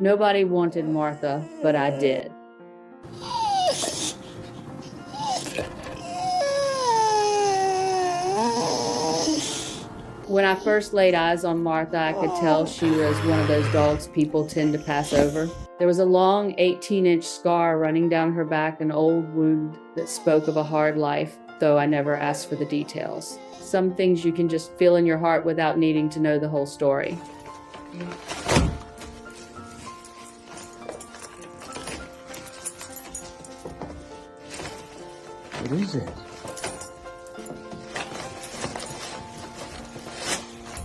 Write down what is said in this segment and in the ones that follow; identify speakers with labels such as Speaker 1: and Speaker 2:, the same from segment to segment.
Speaker 1: Nobody wanted Martha, but I did. When I first laid eyes on Martha, I could tell she was one of those dogs people tend to pass over. There was a long 18-inch scar running down her back, an old wound that spoke of a hard life, though I never asked for the details. Some things you can just feel in your heart without needing to know the whole story.
Speaker 2: What is it?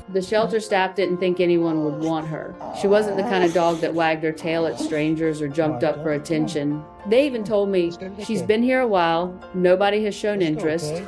Speaker 1: The shelter staff didn't think anyone would want her. She wasn't the kind of dog that wagged her tail at strangers or jumped up for attention. They even told me, she's been here a while, nobody has shown interest.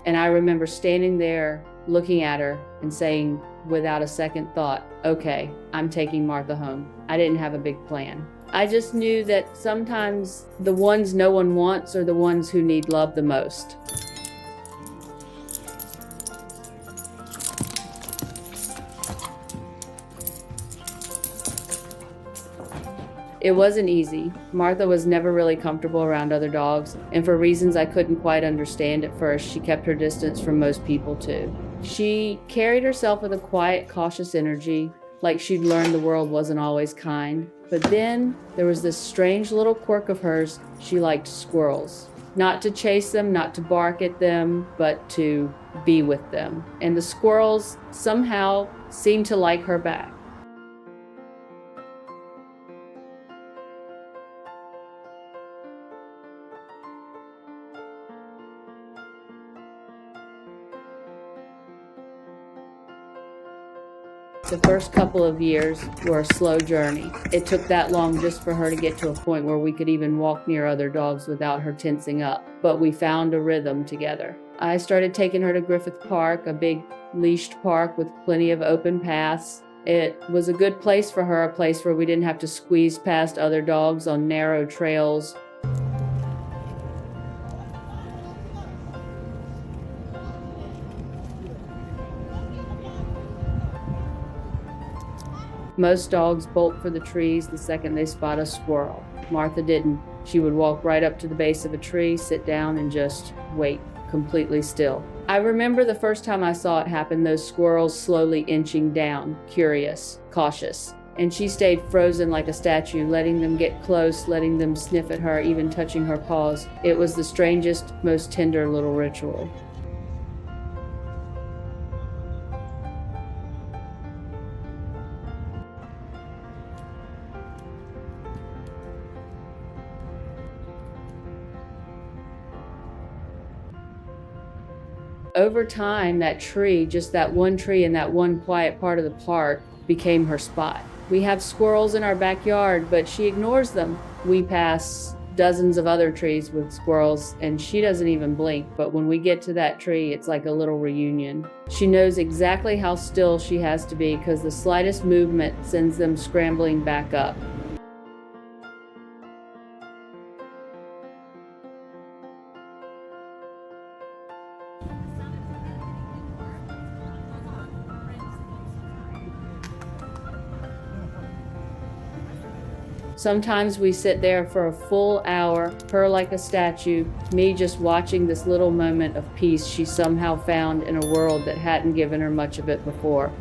Speaker 1: And I remember standing there, looking at her and saying, without a second thought, okay, I'm taking Martha home. I didn't have a big plan. I just knew that sometimes the ones no one wants are the ones who need love the most. It wasn't easy. Martha was never really comfortable around other dogs, and for reasons I couldn't quite understand at first, she kept her distance from most people too. She carried herself with a quiet, cautious energy, like she'd learned the world wasn't always kind. But then there was this strange little quirk of hers. She liked squirrels. Not to chase them, not to bark at them, but to be with them. And the squirrels somehow seemed to like her back. The first couple of years were a slow journey. It took that long just for her to get to a point where we could even walk near other dogs without her tensing up, but we found a rhythm together. I started taking her to Griffith Park, a big leashed park with plenty of open paths. It was a good place for her, a place where we didn't have to squeeze past other dogs on narrow trails. Most dogs bolt for the trees the second they spot a squirrel. Martha didn't. She would walk right up to the base of a tree, sit down, and just wait, completely still. I remember the first time I saw it happen, those squirrels slowly inching down, curious, cautious. And she stayed frozen like a statue, letting them get close, letting them sniff at her, even touching her paws. It was the strangest, most tender little ritual. Over time, that tree, just that one tree in that one quiet part of the park, became her spot. We have squirrels in our backyard, but she ignores them. We pass dozens of other trees with squirrels, and she doesn't even blink, but when we get to that tree, it's like a little reunion. She knows exactly how still she has to be because the slightest movement sends them scrambling back up. Sometimes we sit there for a full hour, her like a statue, me just watching this little moment of peace she somehow found in a world that hadn't given her much of it before.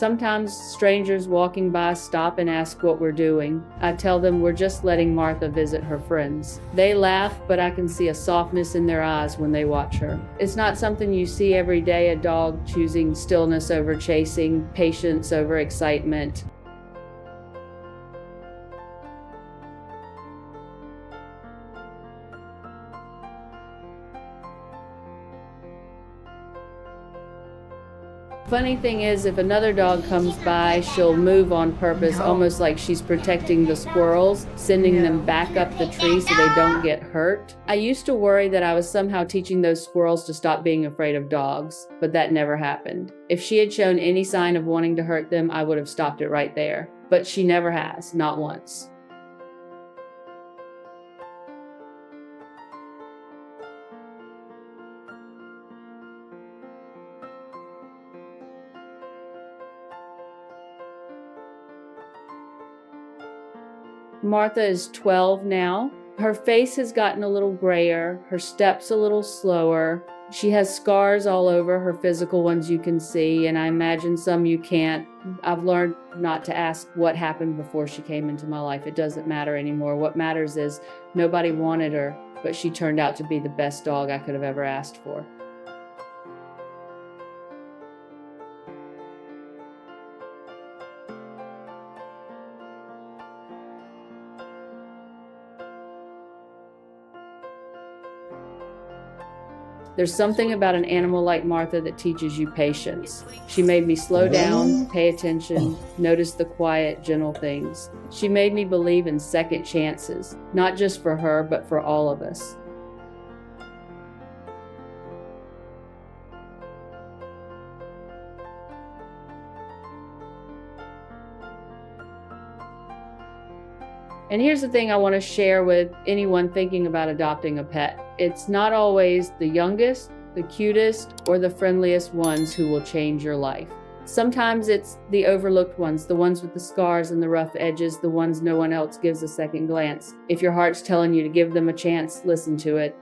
Speaker 1: Sometimes strangers walking by stop and ask what we're doing. I tell them we're just letting Martha visit her friends. They laugh, but I can see a softness in their eyes when they watch her. It's not something you see every day, a dog choosing stillness over chasing, patience over excitement. Funny thing is, if another dog comes by, she'll move on purpose, almost like she's protecting the squirrels, sending them back up the tree so they don't get hurt. I used to worry that I was somehow teaching those squirrels to stop being afraid of dogs, but that never happened. If she had shown any sign of wanting to hurt them, I would have stopped it right there. But she never has, not once. Martha is 12 now. Her face has gotten a little grayer, her steps a little slower. She has scars all over, her physical ones you can see, and I imagine some you can't. I've learned not to ask what happened before she came into my life. It doesn't matter anymore. What matters is nobody wanted her, but she turned out to be the best dog I could have ever asked for. There's something about an animal like Martha that teaches you patience. She made me slow down, pay attention, notice the quiet, gentle things. She made me believe in second chances, not just for her, but for all of us. And here's the thing I want to share with anyone thinking about adopting a pet. It's not always the youngest, the cutest, or the friendliest ones who will change your life. Sometimes it's the overlooked ones, the ones with the scars and the rough edges, the ones no one else gives a second glance. If your heart's telling you to give them a chance, listen to it.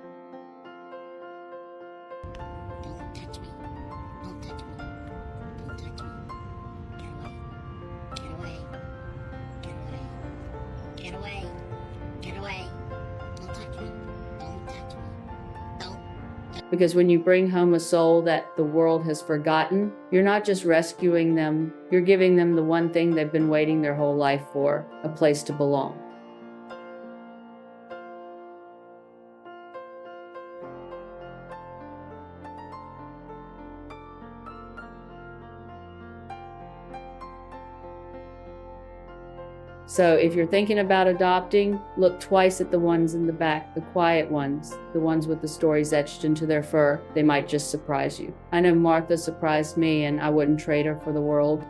Speaker 2: Don't touch me. Don't touch me. Don't touch me. Get away. Get away. Get away. Get away. Get away. Don't touch me. Don't touch me. Don't.
Speaker 1: Because when you bring home a soul that the world has forgotten, you're not just rescuing them, you're giving them the one thing they've been waiting their whole life for, a place to belong. So if you're thinking about adopting, look twice at the ones in the back, the quiet ones, the ones with the stories etched into their fur. They might just surprise you. I know Martha surprised me, and I wouldn't trade her for the world.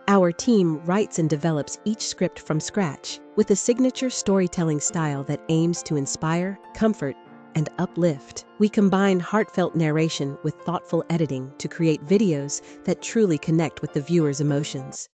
Speaker 3: Our team writes and develops each script from scratch with a signature storytelling style that aims to inspire, comfort, and uplift. We combine heartfelt narration with thoughtful editing to create videos that truly connect with the viewer's emotions.